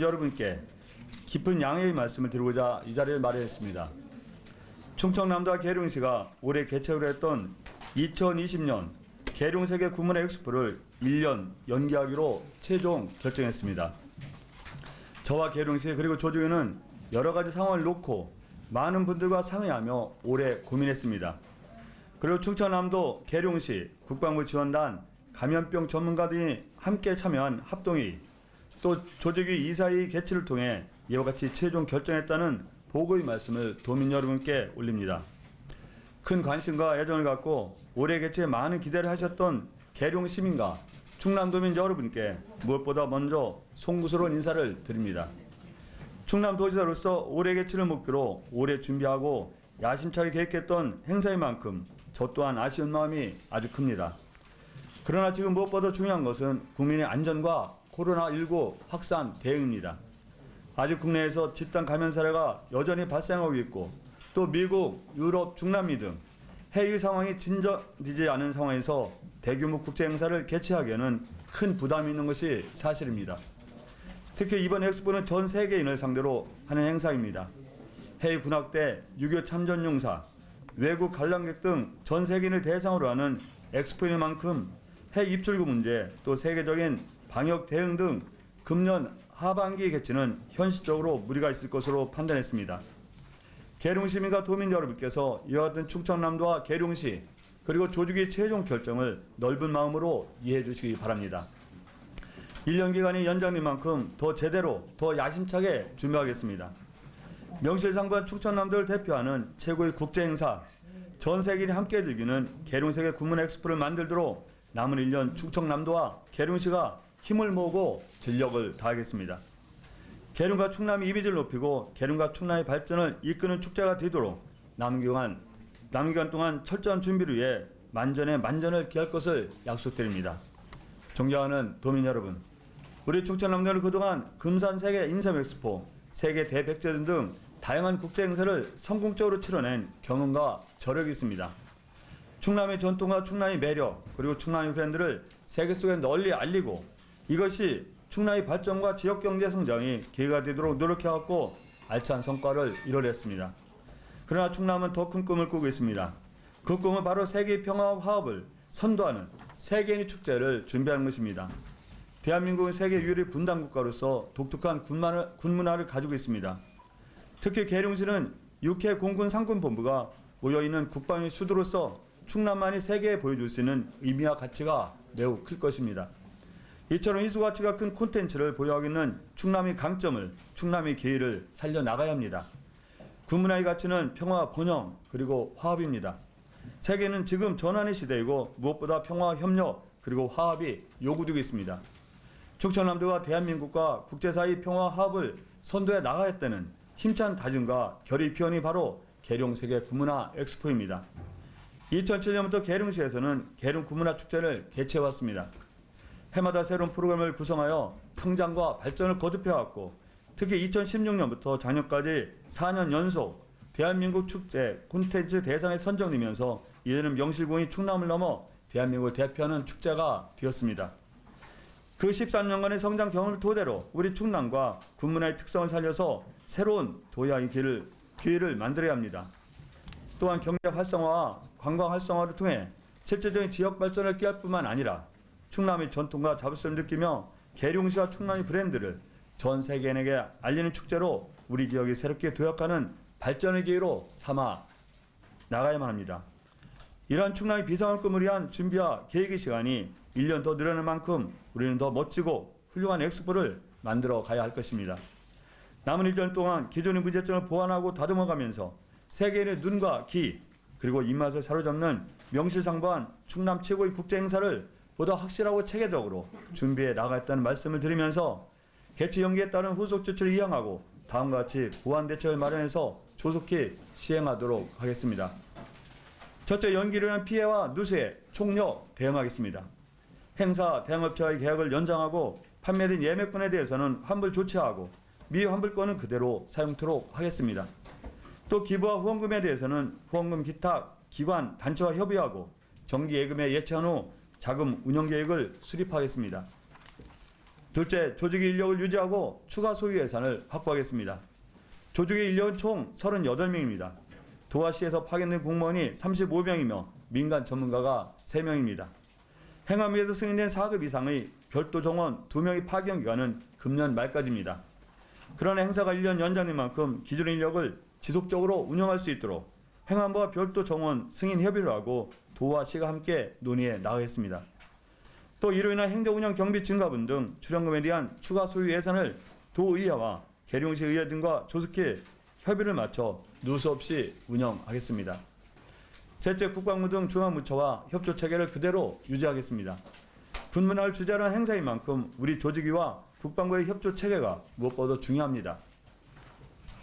여러분께 깊은 양해의 말씀을 드리고자 이 자리를 마련했습니다. 충청남도와 계룡시가 올해 개최를 했던 2020년 계룡세계 구문화 엑스포를 1년 연기하기로 최종 결정했습니다. 저와 계룡시 그리고 조직위는 여러 가지 상황을 놓고 많은 분들과 상의하며 오래 고민했습니다. 그리고 충청남도 계룡시 국방부 지원단 감염병 전문가 등이 함께 참여한 합동회의 또 조직위 이사회의 개최를 통해 이와 같이 최종 결정했다는 보고의 말씀을 도민 여러분께 올립니다. 큰 관심과 애정을 갖고 올해 개최에 많은 기대를 하셨던 계룡 시민과 충남도민 여러분께 무엇보다 먼저 송구스러운 인사를 드립니다. 충남도지사로서 올해 개최를 목표로 오래 준비하고 야심차게 계획했던 행사인 만큼 저 또한 아쉬운 마음이 아주 큽니다. 그러나 지금 무엇보다 중요한 것은 국민의 안전과 코로나19 확산 대응입니다. 아직 국내에서 집단 감염 사례가 여전히 발생하고 있고 또 미국, 유럽, 중남미 등 해외 상황이 진전되지 않은 상황에서 대규모 국제 행사를 개최하기에는 큰 부담이 있는 것이 사실입니다. 특히 이번 엑스포는 전 세계인을 상대로 하는 행사입니다. 해외 군악대, 6.25 참전용사, 외국 관람객 등 전 세계인을 대상으로 하는 엑스포인 만큼 해외 입출구 문제, 또 세계적인 방역 대응 등 금년 하반기 개최는 현실적으로 무리가 있을 것으로 판단했습니다. 계룡시민과 도민 여러분께서 이와 같은 충청남도와 계룡시 그리고 조직의 최종 결정을 넓은 마음으로 이해해 주시기 바랍니다. 1년 기간이 연장된 만큼 더 제대로 더 야심차게 준비하겠습니다. 명실상부한 충청남도를 대표하는 최고의 국제행사 전 세계인이 함께 즐기는 계룡세계 구문화 엑스포를 만들도록 남은 1년 충청남도와 계룡시가 힘을 모으고 전력을 다하겠습니다. 계룡과 충남의 이미지를 높이고 계룡과 충남의 발전을 이끄는 축제가 되도록 남은 기간 동안 철저한 준비를 위해 만전에 만전을 기할 것을 약속드립니다. 존경하는 도민 여러분, 우리 충청남도는 그동안 금산 세계 인삼 엑스포, 세계 대백제전 등 다양한 국제 행사를 성공적으로 치러낸 경험과 저력이 있습니다. 충남의 전통과 충남의 매력 그리고 충남의 브랜드를 세계 속에 널리 알리고 이것이 충남의 발전과 지역경제 성장이 기회가 되도록 노력해왔고 알찬 성과를 이뤄냈습니다. 그러나 충남은 더 큰 꿈을 꾸고 있습니다. 그 꿈은 바로 세계의 평화와 화합을 선도하는 세계인의 축제를 준비하는 것입니다. 대한민국은 세계 유일의 분단 국가로서 독특한 군문화를 가지고 있습니다. 특히 계룡시는 6회 공군 상군본부가 모여있는 국방의 수도로서 충남만이 세계에 보여줄 수 있는 의미와 가치가 매우 클 것입니다. 이처럼 희소가치가 큰 콘텐츠를 보유하고 있는 충남의 강점을, 충남의 기회를 살려나가야 합니다. 군문화의 가치는 평화, 번영, 그리고 화합입니다. 세계는 지금 전환의 시대이고 무엇보다 평화, 협력, 그리고 화합이 요구되고 있습니다. 충청남도가 대한민국과 국제사회의 평화, 화합을 선도해 나가야 했다는 힘찬 다짐과 결의 표현이 바로 계룡세계 구문화 엑스포입니다. 2007년부터 계룡시에서는 계룡 구문화 축제를 개최해왔습니다. 해마다 새로운 프로그램을 구성하여 성장과 발전을 거듭해왔고 특히 2016년부터 작년까지 4년 연속 대한민국 축제 콘텐츠 대상에 선정되면서 이제는 명실공히 충남을 넘어 대한민국을 대표하는 축제가 되었습니다. 그 13년간의 성장 경험을 토대로 우리 충남과 군문화의 특성을 살려서 새로운 도약의 기회를 만들어야 합니다. 또한 경제 활성화와 관광 활성화를 통해 실질적인 지역 발전을 기할 뿐만 아니라 충남의 전통과 자부심을 느끼며 계룡시와 충남의 브랜드를 전 세계인에게 알리는 축제로 우리 지역이 새롭게 도약하는 발전의 기회로 삼아 나가야만 합니다. 이러한 충남의 비상을 꿈을 위한 준비와 계획의 시간이 1년 더 늘어날 만큼 우리는 더 멋지고 훌륭한 엑스포를 만들어 가야 할 것입니다. 남은 1년 동안 기존의 문제점을 보완하고 다듬어가면서 세계인의 눈과 귀 그리고 입맛을 사로잡는 명실상부한 충남 최고의 국제 행사를 보다 확실하고 체계적으로 준비해 나가겠다는 말씀을 드리면서 개최 연기에 따른 후속 조치를 이행하고 다음과 같이 보완 대책을 마련해서 조속히 시행하도록 하겠습니다. 첫째, 연기로 인한 피해와 누수에 총력 대응하겠습니다. 행사 대행업체와의 계약을 연장하고 판매된 예매권에 대해서는 환불 조치하고 미환불권은 그대로 사용토록 하겠습니다. 또 기부와 후원금에 대해서는 후원금 기타 기관 단체와 협의하고 정기 예금에 예치한 후 자금 운영 계획을 수립하겠습니다. 둘째, 조직의 인력을 유지하고 추가 소유 예산을 확보하겠습니다. 조직의 인력은 총 38명입니다. 도하시에서 파견된 공무원이 35명이며 민간 전문가가 3명입니다. 행안위에서 승인된 4급 이상의 별도 정원 2명의 파견 기간은 금년 말까지입니다. 그러나 행사가 1년 연장된 만큼 기존 인력을 지속적으로 운영할 수 있도록 행안부와 별도 정원 승인 협의를 하고 도하시가 함께 논의해 나가겠습니다. 또 이로 인한 행정운영 경비 증가분 등 출연금에 대한 추가 소유 예산을 도의회와 계룡시 의회 등과 조속히 협의를 맞춰 누수 없이 운영하겠습니다. 셋째, 국방부 등 중앙부처와 협조 체계를 그대로 유지하겠습니다. 군문화를 주제로 한 행사인 만큼 우리 조직위와 국방부의 협조 체계가 무엇보다 중요합니다.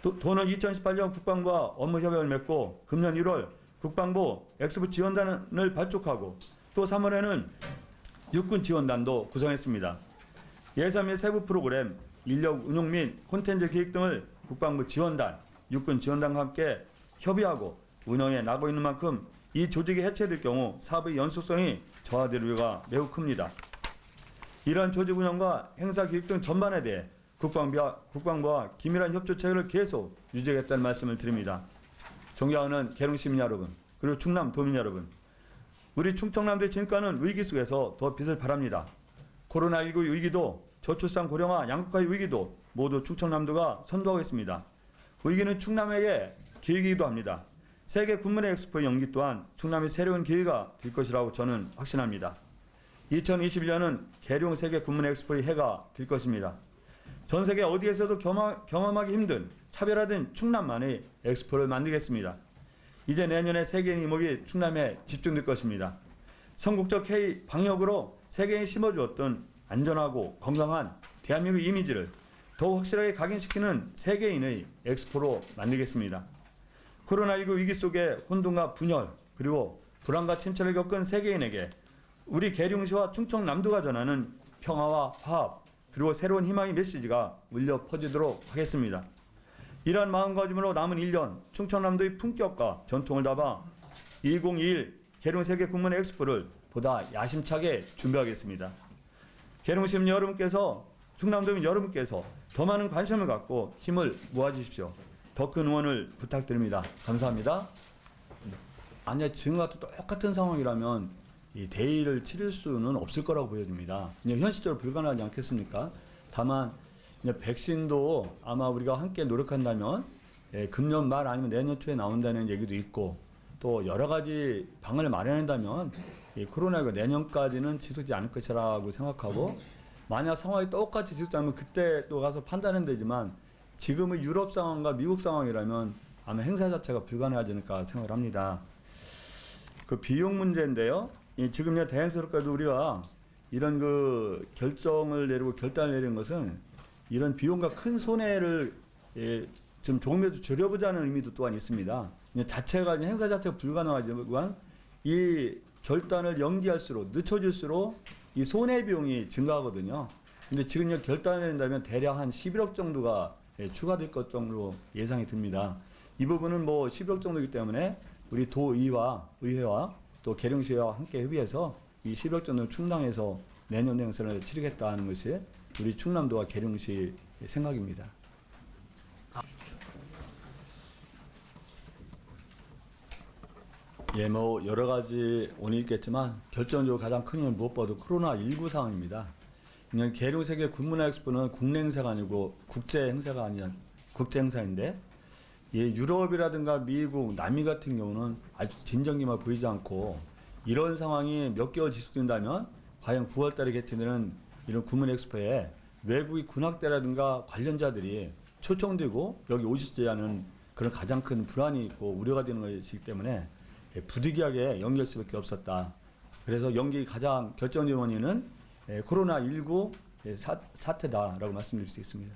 도는 2018년 국방부와 업무 협약을 맺고 금년 1월 국방부 엑스부 지원단을 발족하고 또 3월에는 육군 지원단도 구성했습니다. 예산 및 세부 프로그램, 인력 운용 및 콘텐츠 기획 등을 국방부 지원단, 육군 지원단과 함께 협의하고 운영해 나가고 있는 만큼 이 조직이 해체될 경우 사업의 연속성이 저하될 우려가 매우 큽니다. 이러한 조직 운영과 행사 기획 등 전반에 대해 국방부와 긴밀한 협조 체계를 계속 유지하겠다는 말씀을 드립니다. 존경하는 계룡 시민 여러분, 그리고 충남 도민 여러분, 우리 충청남도의 진가는 위기 속에서 더 빛을 발합니다. 코로나19 위기도 저출산 고령화 양극화의 위기도 모두 충청남도가 선도하고 있습니다. 위기는 충남에게 기회이기도 합니다. 세계 군문의 엑스포 연기 또한 충남의 새로운 기회가 될 것이라고 저는 확신합니다. 2021년은 계룡 세계 군문의 엑스포의 해가 될 것입니다. 전 세계 어디에서도 경험하기 힘든 차별화된 충남만의 엑스포를 만들겠습니다. 이제 내년에 세계인 이목이 충남에 집중될 것입니다. 선국적 K 방역으로 세계에 심어주었던 안전하고 건강한 대한민국 이미지를 더욱 확실하게 각인시키는 세계인의 엑스포로 만들겠습니다. 코로나19 위기 속에 혼돈과 분열 그리고 불안과 침체를 겪은 세계인에게 우리 계룡시와 충청남도가 전하는 평화와 화합 그리고 새로운 희망의 메시지가 울려 퍼지도록 하겠습니다. 이러한 마음가짐으로 남은 1년 충청남도의 품격과 전통을 담아 2021 계룡 세계 군문 엑스포를 보다 야심차게 준비하겠습니다. 계룡 시민 여러분께서 충남도민 여러분께서 더 많은 관심을 갖고 힘을 모아주십시오. 더 큰 응원을 부탁드립니다. 감사합니다. 만약 지금과 똑같은 상황이라면 이 대의를 치를 수는 없을 거라고 보여집니다. 현실적으로 불가능하지 않겠습니까? 다만 백신도 아마 우리가 함께 노력한다면 금년 말 아니면 내년 초에 나온다는 얘기도 있고 또 여러 가지 방안을 마련한다면 코로나19가 내년까지는 지속되지 않을 것이라고 생각하고 만약 상황이 똑같이 지속되면 그때 또 가서 판단은 되지만 지금의 유럽 상황과 미국 상황이라면 아마 행사 자체가 불가능하지 않을까 생각을 합니다. 그 비용 문제인데요. 지금 다행스럽게도 우리가 이런 그 결정을 내리고 결단을 내린 것은 이런 비용과 큰 손해를 좀 조금이라도 줄여보자는 의미도 또한 있습니다. 자체가 행사 자체가 불가능하지만 이 결단을 연기할수록 늦춰질수록 이 손해 비용이 증가하거든요. 근데 지금 결단을 내린다면 대략 한 11억 정도가 추가될 것 정도로 예상이 듭니다. 이 부분은 뭐 11억 정도이기 때문에 우리 도의회와 또 계룡시와 함께 협의해서 이 11억 정도를 충당해서 내년 행사를 치르겠다는 것이 우리 충남도와 계룡시 생각입니다. 뭐 여러 가지 원인이 있겠지만 결정적으로 가장 큰 이유는 무엇보다도 코로나19 상황입니다. 그냥 계룡 세계 군문화 엑스포는 국내 행사가 아니고 국제 행사가 아니라 국제 행사인데 유럽이라든가 미국, 남미 같은 경우는 아주 진정기만 보이지 않고 이런 상황이 몇 개월 지속된다면 과연 9월 달에 개최되는 이런 군문 엑스포에 외국의 군악대라든가 관련자들이 초청되고 여기 오시지 않은 그런 가장 큰 불안이 있고 우려가 되는 것이기 때문에 부득이하게 연기할 수밖에 없었다. 그래서 연기 가장 결정적인 원인은 코로나19 사태다라고 말씀드릴 수 있습니다.